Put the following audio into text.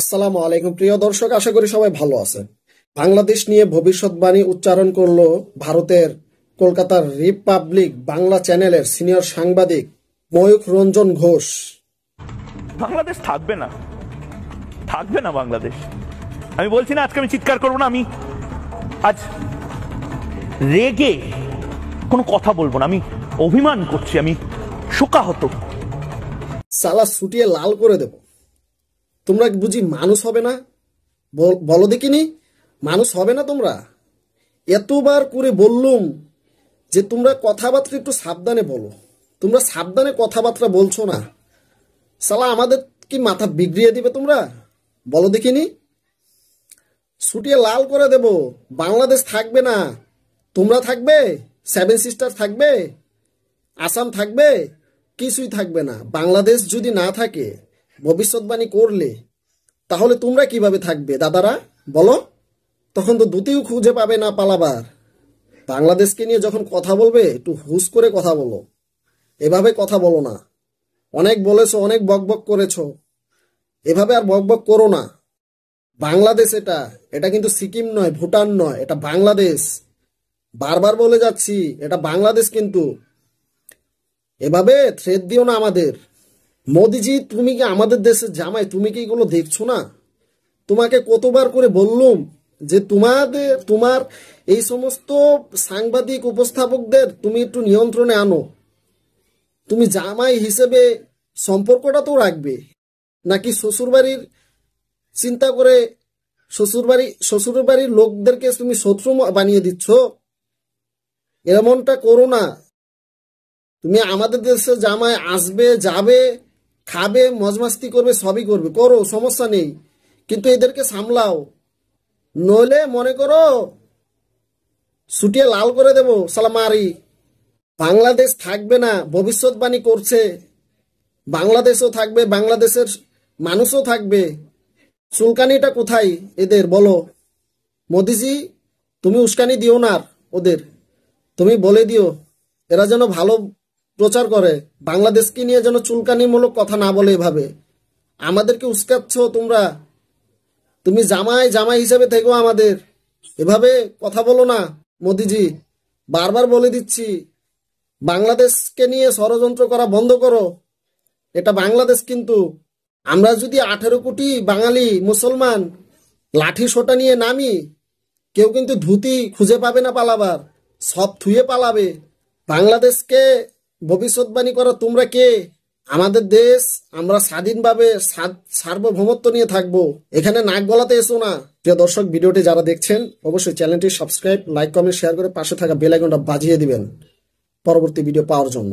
আসসালামু আলাইকুম প্রিয় দর্শক, আশা করি সবাই ভালো আছেন। বাংলাদেশ নিয়ে ভবিষ্যৎবাণী উচ্চারণ করলো ভারতের কলকাতার রিপাবলিক বাংলা চ্যানেলের সিনিয়র সাংবাদিক ময়ূখ রঞ্জন ঘোষ। বাংলাদেশ থাকবে না, থাকবে না বাংলাদেশ। আমি বলছি না আজকে আমি চিৎকার করবো না, আমি আজ রেগে কোনো কথা বলবো না, আমি অভিমান করছি, আমি শোকাহত। সালা ছুটিয়ে লাল করে দেব। তোমরা বুঝি মানুষ হবে না? বলো দেখিনি, মানুষ হবে না তোমরা? এতবার করে বললুম যে তোমরা কথাবার্তা একটু সাবধানে বলো, তোমরা সাবধানে কথাবার্তা বলছো না। সালা আমাদের কি মাথা বিগড়িয়ে দিবে তোমরা? বলো দেখিনি, ছুটিয়ে লাল করে দেব। বাংলাদেশ থাকবে না, তোমরা থাকবে, সেভেন সিস্টার থাকবে, আসাম থাকবে, কিছুই থাকবে না। বাংলাদেশ যদি না থাকে, ভবিষ্যৎবাণী করলে তাহলে তোমরা কিভাবে থাকবে দাদারা বলো? তখন তো দুটিও খুঁজে পাবে না পালাবার। বাংলাদেশকে নিয়ে যখন কথা বলবে একটু হুশ করে কথা বলো, এভাবে কথা বলো না। অনেক বলেছো, অনেক বকবক করেছো, এভাবে আর বকবক করো না। বাংলাদেশ এটা এটা কিন্তু সিকিম নয়, ভুটান নয়, এটা বাংলাদেশ। বারবার বলে যাচ্ছি, এটা বাংলাদেশ। কিন্তু এভাবে থ্রেট দিও না আমাদের। মোদিজি, তুমি কি আমাদের দেশের জামাই? তুমি কি এগুলো দেখছো না? তোমাকে কতবার করে বললুম যে তোমার এই সমস্ত সাংবাদিক উপস্থাপকদের তুমি একটু নিয়ন্ত্রণে আনো। তুমি জামাই হিসেবে সম্পর্কটা তো রাখবে, নাকি শ্বশুরবাড়ির চিন্তা করে শ্বশুরবাড়ির লোকদেরকে তুমি শত্রু বানিয়ে দিচ্ছ? এমনটা করো না। তুমি আমাদের দেশে জামাই, আসবে, যাবে, খাবে, মজমাস্তি করবে, সবই করবে, করো, সমস্যা নেই। কিন্তু এদেরকে সামলাও, নইলে মনে করো ছুটিয়ে লাল করে দেব সালামারি। বাংলাদেশ থাকবে না, ভবিষ্যৎবাণী করছে। বাংলাদেশও থাকবে, বাংলাদেশের মানুষও থাকবে। চুলকানিটা কোথায় এদের বলো? মোদিজি, তুমি উস্কানি দিও না ওদের, তুমি বলে দিও এরা যেন ভালো প্রচার করে, বাংলাদেশকে নিয়ে যেন চুলকানিমূলক কথা না বলে। এভাবে আমাদেরকে উস্কাচ্ছ তোমরা। তুমি জামাই জামাই হিসেবে থেকো আমাদের, এভাবে কথা বলো না মোদিজি। বারবার বলে দিচ্ছি, বাংলাদেশকে নিয়ে ষড়যন্ত্র করা বন্ধ করো। এটা বাংলাদেশ কিন্তু। আমরা যদি 18 কোটি বাঙালি মুসলমান লাঠি সোটা নিয়ে নামি, কেউ কিন্তু ধুতি খুঁজে পাবে না পালাবার, সব থুয়ে পালাবে। বাংলাদেশকে ভবিষ্যৎবাণী করো তোমরা কে? আমাদের দেশ, আমরা স্বাধীনভাবে সার্বভৌমত্ব নিয়ে থাকবো, এখানে নাক গলাতে এসো না। প্রিয় দর্শক, ভিডিওটি যারা দেখছেন অবশ্যই চ্যানেলটি সাবস্ক্রাইব, লাইক, কমেন্ট, শেয়ার করে পাশে থাকা বেল আইকনটা বাজিয়ে দিবেন পরবর্তী ভিডিও পাওয়ার জন্য।